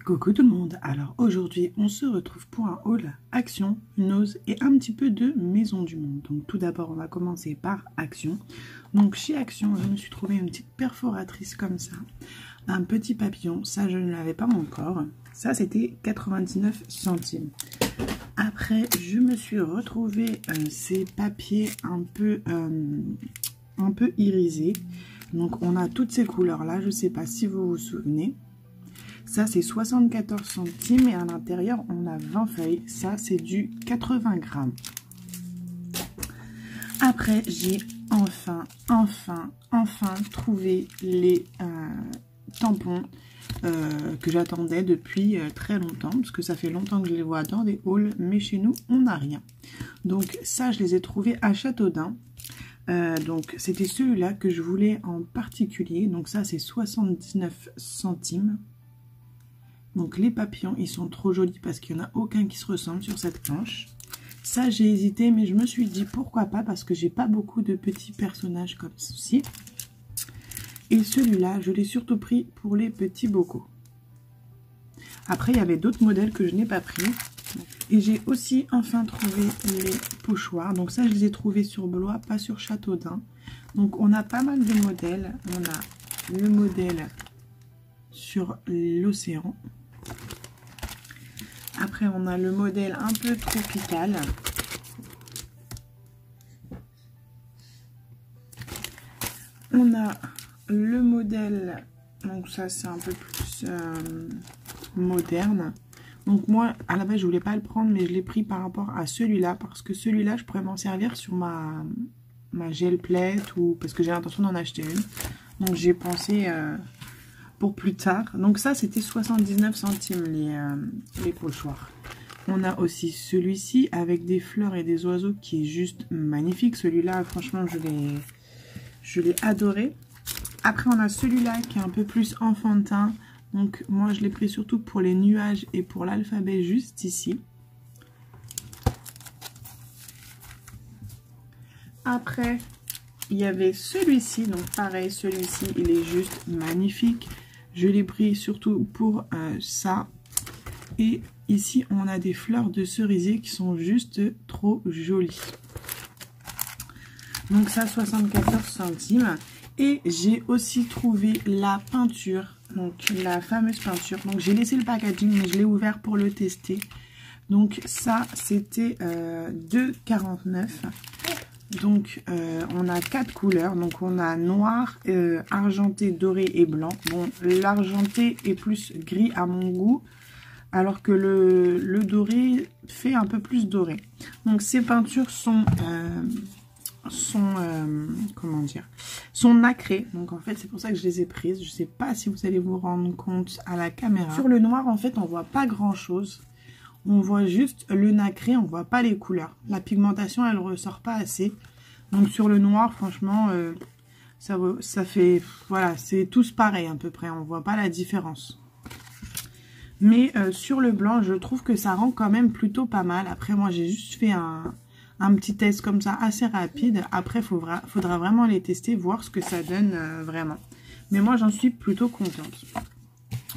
Coucou tout le monde, alors aujourd'hui on se retrouve pour un haul Action, Nose et un petit peu de Maison du Monde. Donc tout d'abord on va commencer par Action. Donc chez Action je me suis trouvé une petite perforatrice comme ça, un petit papillon, ça je ne l'avais pas encore, ça c'était 99 centimes. Après je me suis retrouvé ces papiers un peu irisés. Donc on a toutes ces couleurs là, je ne sais pas si vous vous souvenez. Ça c'est 74 centimes et à l'intérieur on a 20 feuilles. Ça c'est du 80 grammes. Après j'ai enfin trouvé les tampons que j'attendais depuis très longtemps. Parce que ça fait longtemps que je les vois dans des hauls. Mais chez nous on n'a rien. Donc ça je les ai trouvés à Châteaudun. Donc c'était celui-là que je voulais en particulier. Donc ça c'est 79 centimes. Donc les papillons, ils sont trop jolis parce qu'il n'y en a aucun qui se ressemble sur cette planche. Ça, j'ai hésité, mais je me suis dit pourquoi pas parce que j'ai pas beaucoup de petits personnages comme ceci. Et celui-là, je l'ai surtout pris pour les petits bocaux. Après, il y avait d'autres modèles que je n'ai pas pris. Et j'ai aussi enfin trouvé les pochoirs. Donc ça, je les ai trouvés sur Blois, pas sur Châteaudun. Donc on a pas mal de modèles. On a le modèle sur l'océan. Après, on a le modèle un peu tropical. On a le modèle, donc ça c'est un peu plus moderne. Donc moi, à la base, je voulais pas le prendre, mais je l'ai pris par rapport à celui-là. Parce que celui-là, je pourrais m'en servir sur ma gel plate ou parce que j'ai l'intention d'en acheter une. Donc j'ai pensé pour plus tard. Donc ça c'était 79 centimes les pochoirs. On a aussi celui-ci avec des fleurs et des oiseaux qui est juste magnifique. Celui-là franchement je l'ai adoré. Après on a celui-là qui est un peu plus enfantin. Donc moi je l'ai pris surtout pour les nuages et pour l'alphabet juste ici. Après il y avait celui-ci. Donc pareil, celui-ci il est juste magnifique. Je l'ai pris surtout pour ça. Et ici, on a des fleurs de cerisier qui sont juste trop jolies. Donc ça, 74 centimes. Et j'ai aussi trouvé la peinture. Donc la fameuse peinture. Donc j'ai laissé le packaging, mais je l'ai ouvert pour le tester. Donc ça, c'était 2,49 €. Donc on a 4 couleurs, donc on a noir, argenté, doré et blanc. Bon, l'argenté est plus gris à mon goût, alors que le doré fait un peu plus doré. Donc ces peintures sont comment dire, sont nacrées. Donc en fait c'est pour ça que je les ai prises. Je sais pas si vous allez vous rendre compte à la caméra. Sur le noir en fait on voit pas grand chose. On voit juste le nacré, on voit pas les couleurs. La pigmentation, elle ressort pas assez. Donc sur le noir, franchement, ça fait... Voilà, c'est tous pareil à peu près. On voit pas la différence. Mais sur le blanc, je trouve que ça rend quand même plutôt pas mal. Après, moi, j'ai juste fait un petit test comme ça, assez rapide. Après, faudra vraiment les tester, voir ce que ça donne vraiment. Mais moi, j'en suis plutôt contente.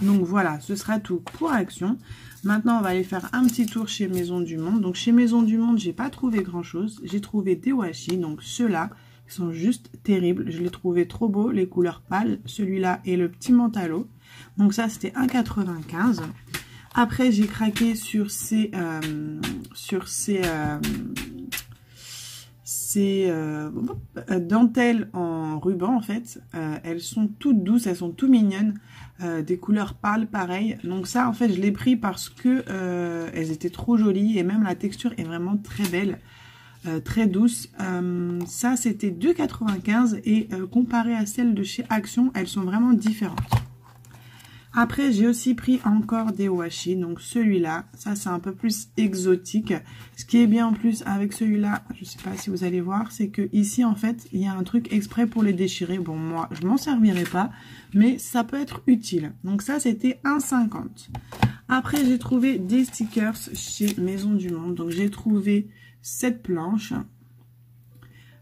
Donc voilà, ce sera tout pour Action. Maintenant, on va aller faire un petit tour chez Maison du Monde. Donc chez Maison du Monde, j'ai pas trouvé grand chose. J'ai trouvé des washi, donc ceux-là, qui sont juste terribles. Je les trouvais trop beaux, les couleurs pâles. Celui-là et le petit mentalo. Donc ça, c'était 1,95 €. Après, j'ai craqué sur ces dentelles en ruban en fait. Elles sont toutes douces, elles sont toutes mignonnes. Des couleurs pâles pareil. Donc ça en fait je l'ai pris parce que elles étaient trop jolies et même la texture est vraiment très belle, très douce. Ça c'était 2,95 € et comparé à celles de chez Action, elles sont vraiment différentes. Après, j'ai aussi pris encore des washi. Donc celui-là, ça c'est un peu plus exotique. Ce qui est bien en plus avec celui-là, je sais pas si vous allez voir, c'est que ici en fait, il y a un truc exprès pour les déchirer. Bon, moi, je m'en servirai pas, mais ça peut être utile. Donc ça, c'était 1,50 €. Après, j'ai trouvé des stickers chez Maison du Monde. Donc j'ai trouvé cette planche.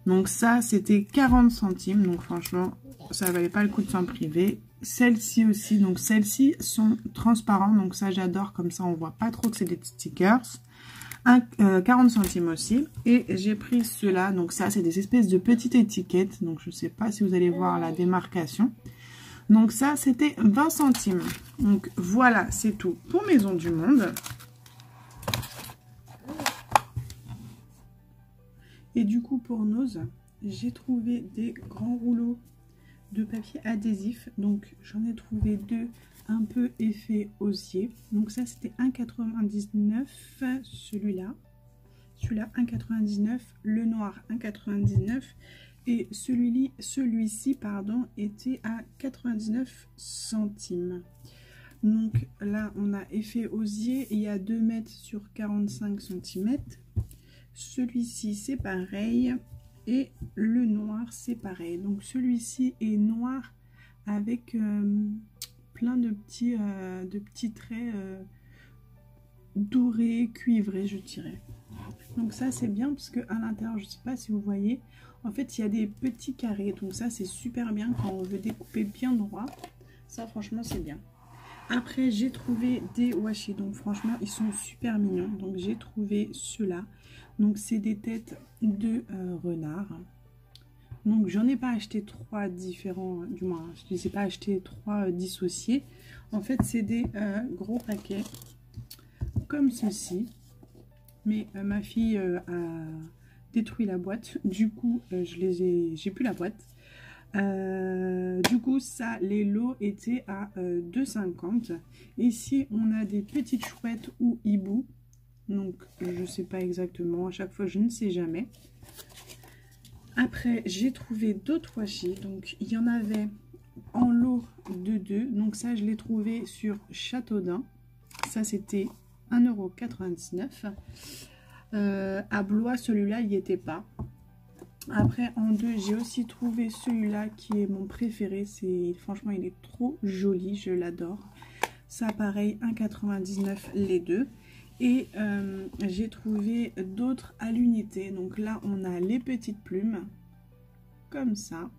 Donc ça, c'était 40 centimes. Donc franchement, ça valait pas le coup de s'en priver. Celles-ci aussi, donc celles-ci sont transparentes, donc ça j'adore, comme ça on voit pas trop que c'est des stickers. 40 centimes aussi. Et j'ai pris ceux-là, donc ça c'est des espèces de petites étiquettes, donc je sais pas si vous allez voir la démarcation. Donc ça c'était 20 centimes. Donc voilà, c'est tout pour Maison du Monde. Et du coup pour Nose, j'ai trouvé des grands rouleaux de papier adhésif, donc j'en ai trouvé deux un peu effet osier. Donc ça c'était 1,99, celui-là 1,99, le noir 1,99 et celui-ci pardon était à 99 centimes. Donc là on a effet osier, il y a 2 mètres sur 45 cm. Celui-ci c'est pareil. Et le noir, c'est pareil. Donc celui-ci est noir avec plein de petits traits dorés, cuivrés, je dirais. Donc ça, c'est bien parce qu'à l'intérieur, je ne sais pas si vous voyez, en fait, il y a des petits carrés. Donc ça, c'est super bien quand on veut découper bien droit. Ça, franchement, c'est bien. Après, j'ai trouvé des washi. Donc franchement, ils sont super mignons. Donc j'ai trouvé ceux-là. Donc c'est des têtes de renard. Donc j'en ai pas acheté 3 différents, du moins je ne les ai pas acheté 3 dissociés. En fait c'est des gros paquets comme ceci. Mais ma fille a détruit la boîte. Du coup j'ai plus la boîte. Du coup ça, les lots étaient à 2,50. Ici on a des petites chouettes ou hiboux. Donc je sais pas exactement, à chaque fois je ne sais jamais. Après j'ai trouvé d'autres washi, donc il y en avait en lot de 2, donc ça je l'ai trouvé sur Châteaudun, ça c'était 1,99 €. À Blois celui-là il n'y était pas. Après en 2 j'ai aussi trouvé celui-là qui est mon préféré, franchement il est trop joli, je l'adore. Ça pareil 1,99 € les deux. Et j'ai trouvé d'autres à l'unité. Donc là, on a les petites plumes, comme ça.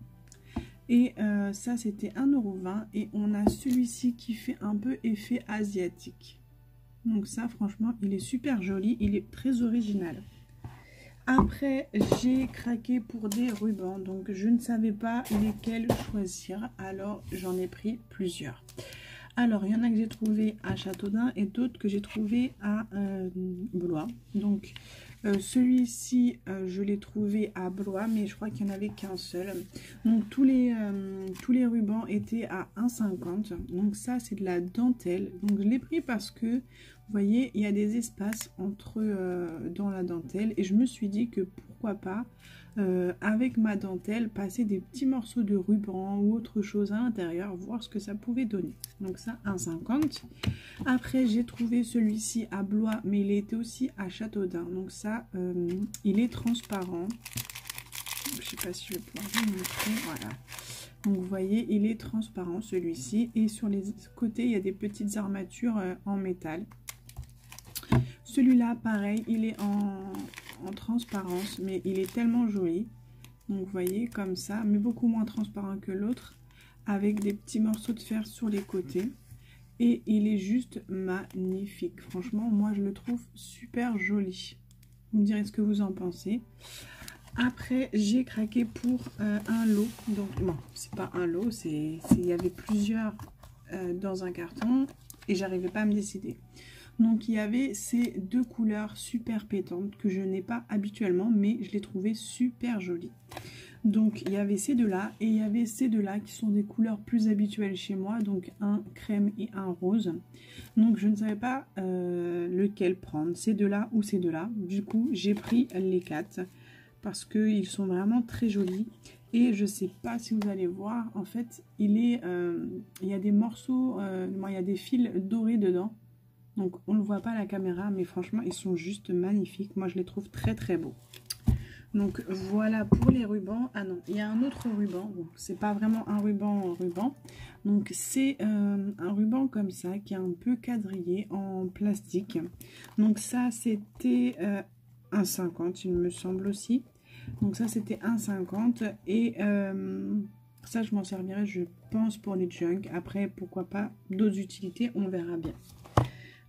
Et ça, c'était 1,20 €. Et on a celui-ci qui fait un peu effet asiatique. Donc ça, franchement, il est super joli. Il est très original. Après, j'ai craqué pour des rubans. Donc, je ne savais pas lesquels choisir. Alors, j'en ai pris plusieurs. Alors, il y en a que j'ai trouvé à Châteaudun et d'autres que j'ai trouvé à Blois. Donc, celui-ci, je l'ai trouvé à Blois, mais je crois qu'il n'y en avait qu'un seul. Donc, tous les rubans étaient à 1,50 €. Donc, ça, c'est de la dentelle. Donc, je l'ai pris parce que, vous voyez, il y a des espaces dans la dentelle. Et je me suis dit que pourquoi pas, avec ma dentelle, passer des petits morceaux de ruban ou autre chose à l'intérieur, voir ce que ça pouvait donner. Donc ça, 1,50 €. Après, j'ai trouvé celui-ci à Blois, mais il était aussi à Châteaudun. Donc ça, il est transparent. Je ne sais pas si je vais pouvoir vous montrer. Voilà. Donc vous voyez, il est transparent celui-ci. Et sur les côtés, il y a des petites armatures en métal. Celui-là, pareil, il est en transparence, mais il est tellement joli. Donc vous voyez, comme ça, mais beaucoup moins transparent que l'autre, avec des petits morceaux de fer sur les côtés. Et il est juste magnifique. Franchement, moi je le trouve super joli. Vous me direz ce que vous en pensez. Après, j'ai craqué pour un lot. Donc, bon, c'est pas un lot, il y avait plusieurs dans un carton et j'arrivais pas à me décider. Donc, il y avait ces deux couleurs super pétantes que je n'ai pas habituellement, mais je les trouvais super jolies. Donc, il y avait ces deux-là et il y avait ces deux-là qui sont des couleurs plus habituelles chez moi. Donc, un crème et un rose. Donc, je ne savais pas lequel prendre, ces deux-là ou ces deux-là. Du coup, j'ai pris les 4 parce qu'ils sont vraiment très jolis. Et je ne sais pas si vous allez voir, en fait, il y a des morceaux, il y a des fils dorés dedans. Donc, on ne le voit pas à la caméra, mais franchement, ils sont juste magnifiques. Moi, je les trouve très très beaux. Donc voilà pour les rubans. Ah non, il y a un autre ruban. Bon, c'est pas vraiment un ruban. Donc c'est un ruban comme ça qui est un peu quadrillé en plastique. Donc ça c'était 1,50 il me semble aussi. Donc ça c'était 1,50 et Ça, je m'en servirai, je pense, pour les junk. Après, pourquoi pas d'autres utilités, on verra bien.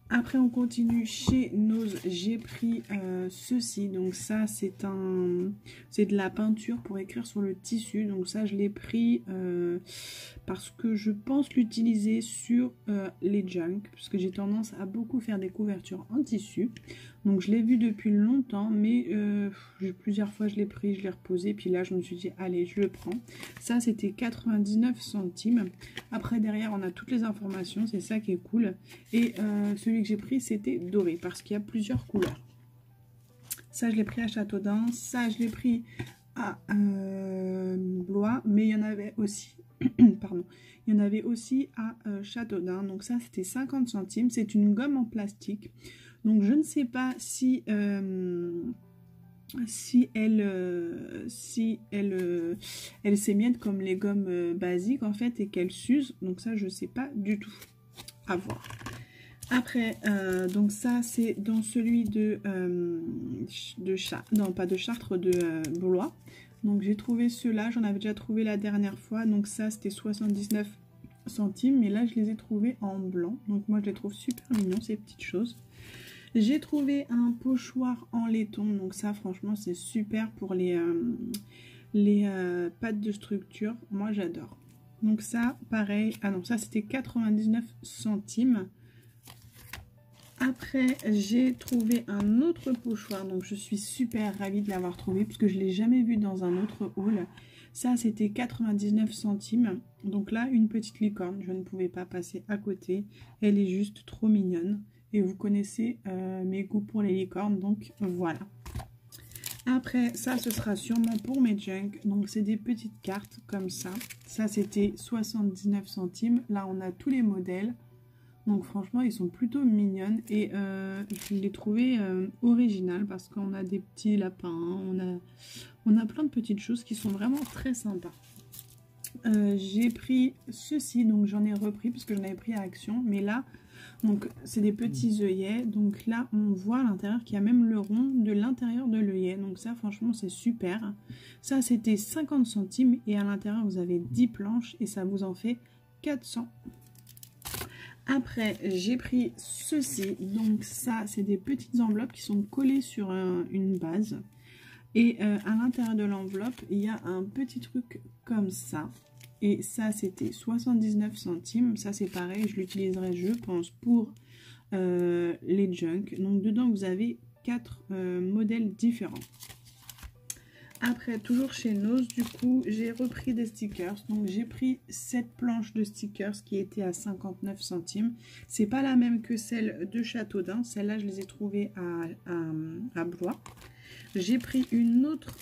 Après, on continue chez Nose. J'ai pris ceci. Donc ça, c'est de la peinture pour écrire sur le tissu. Donc ça, je l'ai pris parce que je pense l'utiliser sur les junk. Parce que j'ai tendance à beaucoup faire des couvertures en tissu. Donc je l'ai vu depuis longtemps. Mais plusieurs fois, je l'ai pris, je l'ai reposé. Puis là, je me suis dit, allez, je le prends. Ça, c'était 99 centimes. Après, derrière, on a toutes les informations. C'est ça qui est cool. Et celui que j'ai pris, c'était doré parce qu'il y a plusieurs couleurs. Ça, je l'ai pris à Châteaudun. Ça, je l'ai pris à Blois. Mais il y en avait aussi, pardon, il y en avait aussi à Châteaudun. Donc ça, c'était 50 centimes. C'est une gomme en plastique. Donc je ne sais pas si elle s'émiette comme les gommes basiques en fait et qu'elle s'use. Donc ça, je sais pas du tout. À voir. Après, donc ça, c'est dans celui non pas de Chartres, de Blois. Donc j'ai trouvé ceux-là, j'en avais déjà trouvé la dernière fois. Donc ça, c'était 79 centimes, mais là, je les ai trouvés en blanc. Donc moi, je les trouve super mignons, ces petites choses. J'ai trouvé un pochoir en laiton. Donc ça, franchement, c'est super pour les pâtes de structure. Moi, j'adore. Donc ça, pareil. Ah non, ça, c'était 99 centimes. Après, j'ai trouvé un autre pochoir, donc je suis super ravie de l'avoir trouvé parce que je ne l'ai jamais vu dans un autre haul. Ça, c'était 99 centimes. Donc là, une petite licorne, je ne pouvais pas passer à côté. Elle est juste trop mignonne. Et vous connaissez mes goûts pour les licornes, donc voilà. Après, ça, ce sera sûrement pour mes junk. Donc, c'est des petites cartes comme ça. Ça, c'était 79 centimes. Là, on a tous les modèles. Donc franchement, ils sont plutôt mignonnes et je les trouvais originales parce qu'on a des petits lapins, on a plein de petites choses qui sont vraiment très sympas. J'ai pris ceci, donc j'en ai repris parce que j'en avais pris à Action, mais là, donc c'est des petits œillets. Donc là, on voit à l'intérieur qu'il y a même le rond de l'intérieur de l'œillet. Donc ça, franchement, c'est super. Ça, c'était 50 centimes et à l'intérieur, vous avez 10 planches et ça vous en fait 400. Après, j'ai pris ceci. Donc ça, c'est des petites enveloppes qui sont collées sur une base. Et à l'intérieur de l'enveloppe, il y a un petit truc comme ça. Et ça, c'était 79 centimes. Ça, c'est pareil, je l'utiliserai, je pense, pour les junk. Donc dedans, vous avez 4 modèles différents. Après, toujours chez Nose, du coup, j'ai repris des stickers. Donc, j'ai pris cette planche de stickers qui était à 59 centimes. C'est pas la même que celle de Châteaudun. Celle-là, je les ai trouvées à Blois. J'ai pris une autre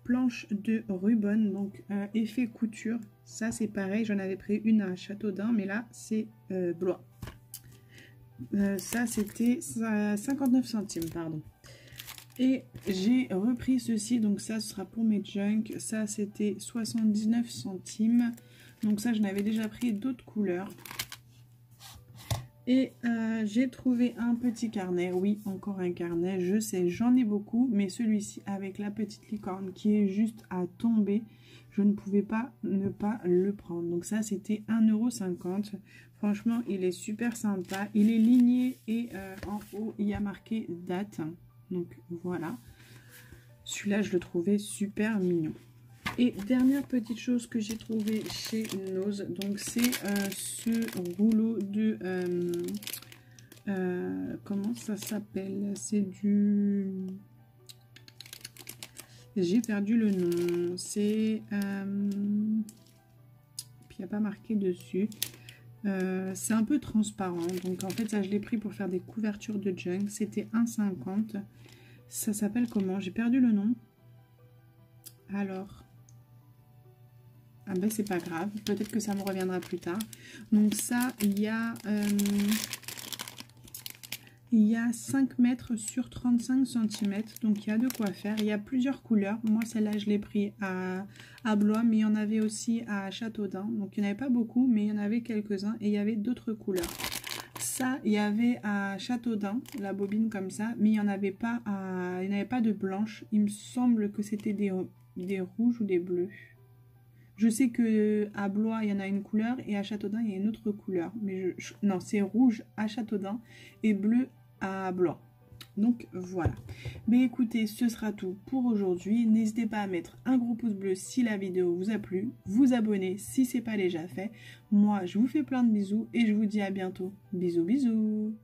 planche de ruban, donc effet couture. Ça, c'est pareil. J'en avais pris une à Châteaudun, mais là, c'est Blois. Ça, c'était 59 centimes, pardon. Et j'ai repris ceci, donc ça ce sera pour mes junk. Ça c'était 79 centimes. Donc ça je n'avais déjà pris d'autres couleurs. Et j'ai trouvé un petit carnet. Oui, encore un carnet. Je sais, j'en ai beaucoup. Mais celui-ci avec la petite licorne qui est juste à tomber. Je ne pouvais pas ne pas le prendre. Donc ça c'était 1,50 €. Franchement il est super sympa. Il est ligné et en haut il y a marqué date. Donc voilà, celui-là je le trouvais super mignon. Et dernière petite chose que j'ai trouvé chez Nose, donc c'est ce rouleau de comment ça s'appelle, c'est du, j'ai perdu le nom, c'est puis il n'y a pas marqué dessus. C'est un peu transparent, donc en fait ça je l'ai pris pour faire des couvertures de junk. C'était 1,50 €. Ça s'appelle comment? J'ai perdu le nom. Alors, ah ben c'est pas grave, peut-être que ça me reviendra plus tard. Donc ça, il y a 5 mètres sur 35 cm, donc il y a de quoi faire. Il y a plusieurs couleurs. Moi celle-là je l'ai pris à Blois, mais il y en avait aussi à Châteaudun. Donc il n'y en avait pas beaucoup, mais il y en avait quelques-uns et il y avait d'autres couleurs. Ça, il y avait à Châteaudun, la bobine comme ça, mais il n'y en avait pas il n'y avait pas de blanche. Il me semble que c'était des rouges ou des bleus. Je sais que à Blois, il y en a une couleur et à Châteaudun, il y a une autre couleur. Mais non, c'est rouge à Châteaudun et bleu à Blois. Donc voilà. Mais écoutez, ce sera tout pour aujourd'hui. N'hésitez pas à mettre un gros pouce bleu si la vidéo vous a plu, vous abonner si ce n'est pas déjà fait. Moi, je vous fais plein de bisous et je vous dis à bientôt. Bisous, bisous.